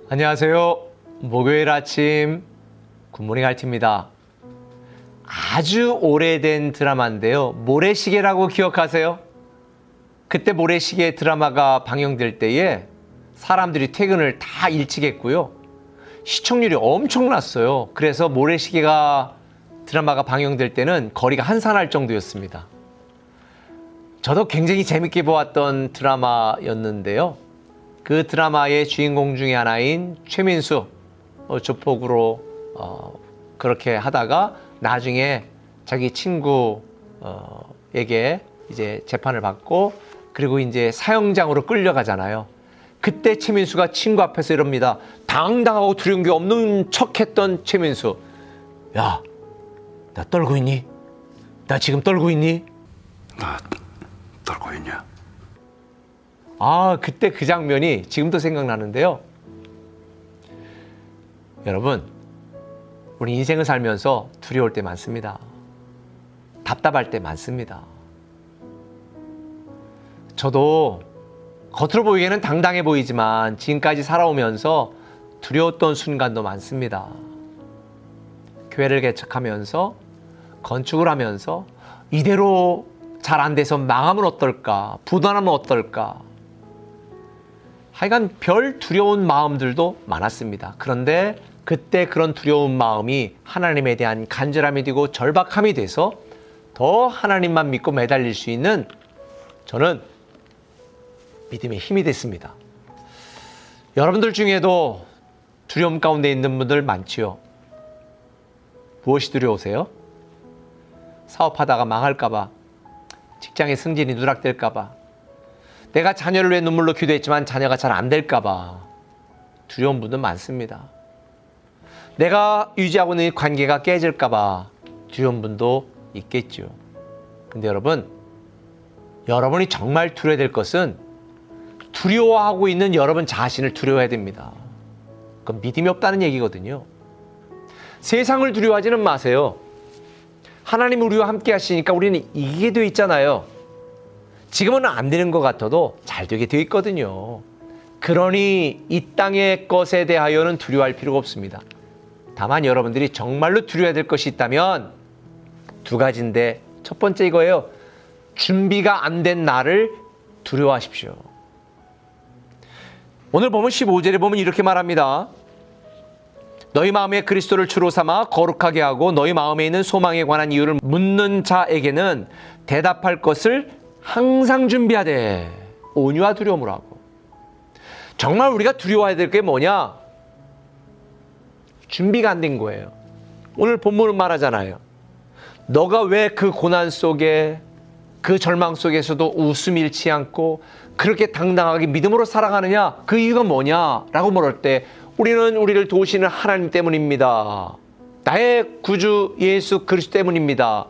안녕하세요. 목요일 아침 굿모닝 알티입니다. 아주 오래된 드라마인데요. 모래시계라고 기억하세요? 그때 모래시계 드라마가 방영될 때에 사람들이 퇴근을 다 일찍 했고요. 시청률이 엄청났어요. 그래서 모래시계가 드라마가 방영될 때는 거리가 한산할 정도였습니다. 저도 굉장히 재밌게 보았던 드라마였는데요. 그 드라마의 주인공 중에 하나인 최민수 조폭으로 그렇게 하다가 나중에 자기 친구에게 이제 재판을 받고 그리고 이제 사형장으로 끌려가잖아요. 그때 최민수가 친구 앞에서 이럽니다. 당당하고 두려운 게 없는 척했던 최민수. 야, 나 떨고 있니? 나 지금 떨고 있니? 나 떨고 있냐? 그때 그 장면이 지금도 생각나는데요. 여러분, 우리 인생을 살면서 두려울 때 많습니다. 답답할 때 많습니다. 저도 겉으로 보기에는 당당해 보이지만 지금까지 살아오면서 두려웠던 순간도 많습니다. 교회를 개척하면서 건축을 하면서 이대로 잘 안 돼서 망하면 어떨까? 부도나면 어떨까? 하여간 별 두려운 마음들도 많았습니다. 그런데 그때 그런 두려운 마음이 하나님에 대한 간절함이 되고 절박함이 돼서 더 하나님만 믿고 매달릴 수 있는 저는 믿음의 힘이 됐습니다. 여러분들 중에도 두려움 가운데 있는 분들 많지요. 무엇이 두려우세요? 사업하다가 망할까봐, 직장의 승진이 누락될까봐, 내가 자녀를 위해 눈물로 기도했지만 자녀가 잘 안 될까봐 두려운 분들 많습니다. 내가 유지하고 있는 관계가 깨질까봐 두려운 분도 있겠죠. 근데 여러분이 정말 두려워야 될 것은 두려워하고 있는 여러분 자신을 두려워해야 됩니다. 그건 믿음이 없다는 얘기거든요. 세상을 두려워하지는 마세요. 하나님 우리와 함께 하시니까 우리는 이기게 되어 있잖아요. 지금은 안 되는 것 같아도 잘 되게 되어 있거든요. 그러니 이 땅의 것에 대하여는 두려워할 필요가 없습니다. 다만 여러분들이 정말로 두려워야 될 것이 있다면 두 가지인데, 첫 번째 이거예요. 준비가 안 된 나를 두려워하십시오. 오늘 보면 15절에 보면 이렇게 말합니다. 너희 마음에 그리스도를 주로 삼아 거룩하게 하고 너희 마음에 있는 소망에 관한 이유를 묻는 자에게는 대답할 것을 항상 준비하되 온유와 두려움으로 하고. 정말 우리가 두려워해야 될 게 뭐냐? 준비가 안 된 거예요. 오늘 본문은 말하잖아요. 너가 왜 그 고난 속에, 그 절망 속에서도 웃음 잃지 않고 그렇게 당당하게 믿음으로 살아가느냐? 그 이유가 뭐냐? 라고 물을 때 우리는 우리를 도우시는 하나님 때문입니다. 나의 구주 예수 그리스도 때문입니다.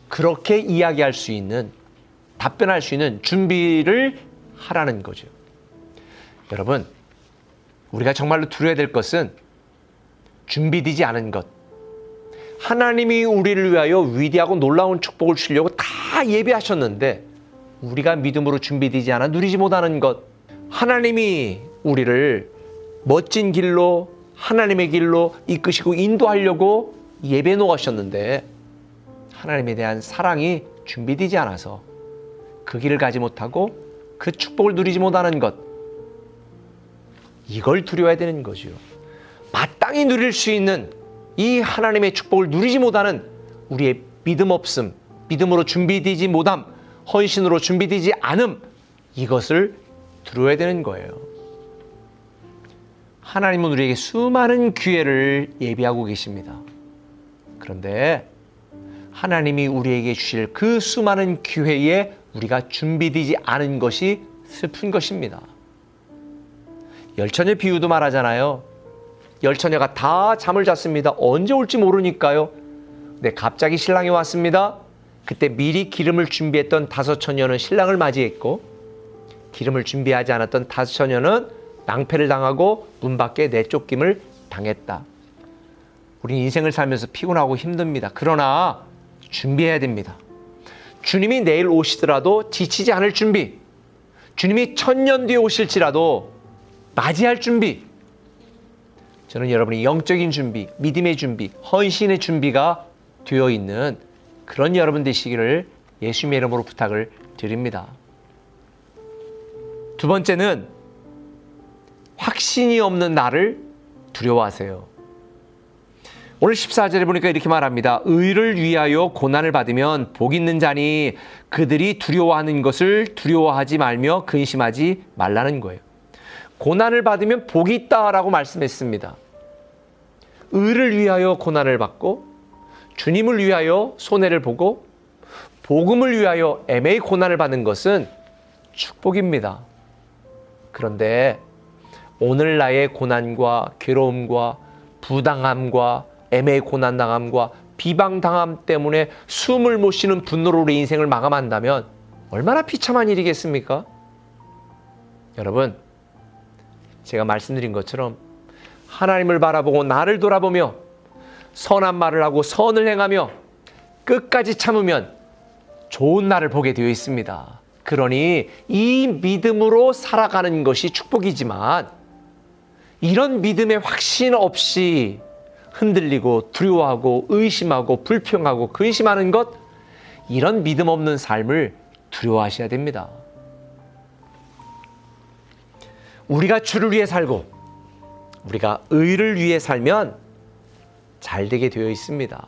그렇게 이야기할 수 있는, 답변할 수 있는 준비를 하라는 거죠. 여러분, 우리가 정말로 두려워야 될 것은 준비되지 않은 것. 하나님이 우리를 위하여 위대하고 놀라운 축복을 주려고 다 예비하셨는데 우리가 믿음으로 준비되지 않아 누리지 못하는 것. 하나님이 우리를 멋진 길로, 하나님의 길로 이끄시고 인도하려고 예배 놓으셨는데 하나님에 대한 사랑이 준비되지 않아서 그 길을 가지 못하고 그 축복을 누리지 못하는 것. 이걸 두려워야 되는 거죠. 마땅히 누릴 수 있는 이 하나님의 축복을 누리지 못하는 우리의 믿음 없음, 믿음으로 준비되지 못함, 헌신으로 준비되지 않음, 이것을 두려워야 되는 거예요. 하나님은 우리에게 수많은 기회를 예비하고 계십니다. 그런데 하나님이 우리에게 주실 그 수많은 기회에 우리가 준비되지 않은 것이 슬픈 것입니다. 열처녀 비유도 말하잖아요. 열처녀가 다 잠을 잤습니다. 언제 올지 모르니까요. 근데 갑자기 신랑이 왔습니다. 그때 미리 기름을 준비했던 5처녀는 신랑을 맞이했고 기름을 준비하지 않았던 5처녀는 낭패를 당하고 문 밖에 내쫓김을 당했다. 우리 인생을 살면서 피곤하고 힘듭니다. 그러나 준비해야 됩니다. 주님이 내일 오시더라도 지치지 않을 준비, 주님이 1000년 뒤에 오실지라도 맞이할 준비, 저는 여러분이 영적인 준비, 믿음의 준비, 헌신의 준비가 되어 있는 그런 여러분 되시기를 예수님의 이름으로 부탁을 드립니다. 두 번째는 확신이 없는 나를 두려워하세요. 오늘 14절에 보니까 이렇게 말합니다. 의를 위하여 고난을 받으면 복 있는 자니 그들이 두려워하는 것을 두려워하지 말며 근심하지 말라는 거예요. 고난을 받으면 복이 있다라고 말씀했습니다. 의를 위하여 고난을 받고 주님을 위하여 손해를 보고 복음을 위하여 애매히 고난을 받는 것은 축복입니다. 그런데 오늘 나의 고난과 괴로움과 부당함과 애매히 고난당함과 비방당함 때문에 숨을 못 쉬는 분노로 우리 인생을 마감한다면 얼마나 비참한 일이겠습니까? 여러분, 제가 말씀드린 것처럼 하나님을 바라보고 나를 돌아보며 선한 말을 하고 선을 행하며 끝까지 참으면 좋은 날을 보게 되어 있습니다. 그러니 이 믿음으로 살아가는 것이 축복이지만 이런 믿음의 확신 없이 흔들리고 두려워하고 의심하고 불평하고 근심하는 것, 이런 믿음 없는 삶을 두려워하셔야 됩니다. 우리가 주를 위해 살고 우리가 의를 위해 살면 잘 되게 되어 있습니다.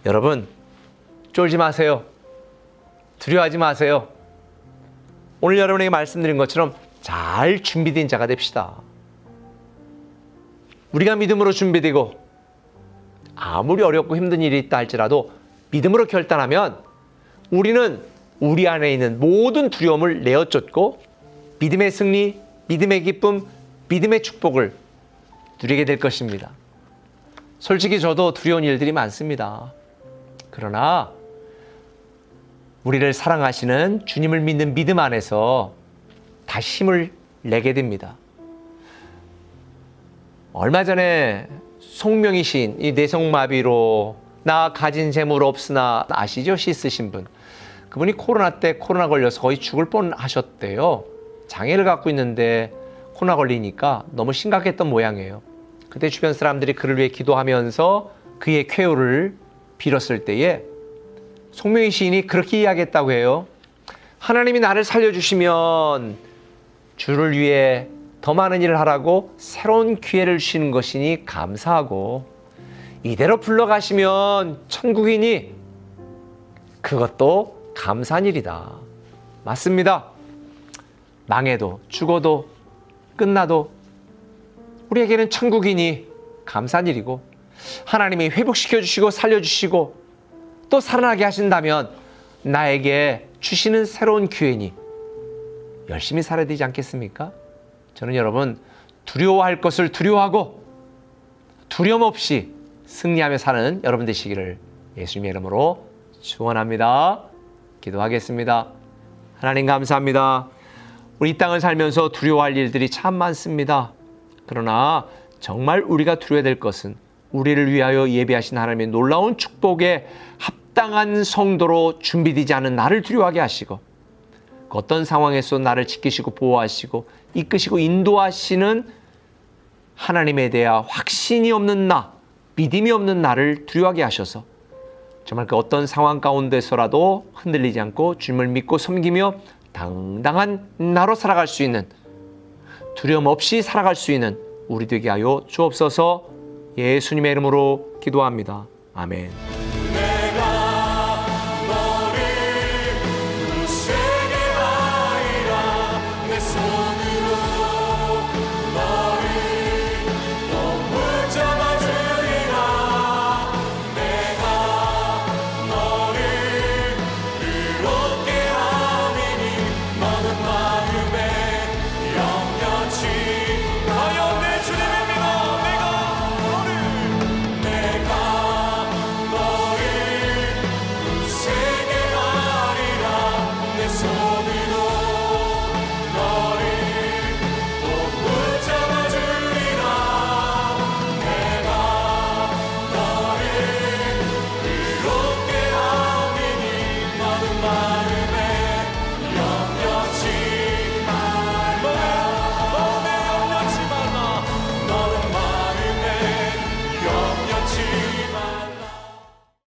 여러분, 쫄지 마세요. 두려워하지 마세요. 오늘 여러분에게 말씀드린 것처럼 잘 준비된 자가 됩시다. 우리가 믿음으로 준비되고 아무리 어렵고 힘든 일이 있다 할지라도 믿음으로 결단하면 우리는 우리 안에 있는 모든 두려움을 내어쫓고 믿음의 승리, 믿음의 기쁨, 믿음의 축복을 누리게 될 것입니다. 솔직히 저도 두려운 일들이 많습니다. 그러나 우리를 사랑하시는 주님을 믿는 믿음 안에서 다시 힘을 내게 됩니다. 얼마 전에 송명희 시인, 이 뇌성마비로 나 가진 재물 없으나 아시죠? 시 쓰신 분. 그분이 코로나 때 코로나 걸려서 거의 죽을 뻔하셨대요. 장애를 갖고 있는데 코로나 걸리니까 너무 심각했던 모양이에요. 그때 주변 사람들이 그를 위해 기도하면서 그의 쾌유를 빌었을 때에 송명희 시인이 그렇게 이야기했다고 해요. 하나님이 나를 살려주시면 주를 위해 더 많은 일을 하라고 새로운 기회를 주시는 것이니 감사하고 이대로 불러가시면 천국이니 그것도 감사한 일이다. 맞습니다. 망해도 죽어도 끝나도 우리에게는 천국이니 감사한 일이고 하나님이 회복시켜 주시고 살려주시고 또 살아나게 하신다면 나에게 주시는 새로운 기회니 열심히 살아야 되지 않겠습니까? 저는 여러분 두려워할 것을 두려워하고 두려움 없이 승리하며 사는 여러분 되시기를 예수님의 이름으로 축원합니다. 기도하겠습니다. 하나님 감사합니다. 우리 이 땅을 살면서 두려워할 일들이 참 많습니다. 그러나 정말 우리가 두려워야 될 것은 우리를 위하여 예비하신 하나님의 놀라운 축복에 합당한 성도로 준비되지 않은 나를 두려워하게 하시고 그 어떤 상황에서 나를 지키시고 보호하시고 이끄시고 인도하시는 하나님에 대한 확신이 없는 나, 믿음이 없는 나를 두려워하게 하셔서 정말 그 어떤 상황 가운데서라도 흔들리지 않고 주님을 믿고 섬기며 당당한 나로 살아갈 수 있는, 두려움 없이 살아갈 수 있는 우리 되게 하여 주옵소서. 예수님의 이름으로 기도합니다. 아멘.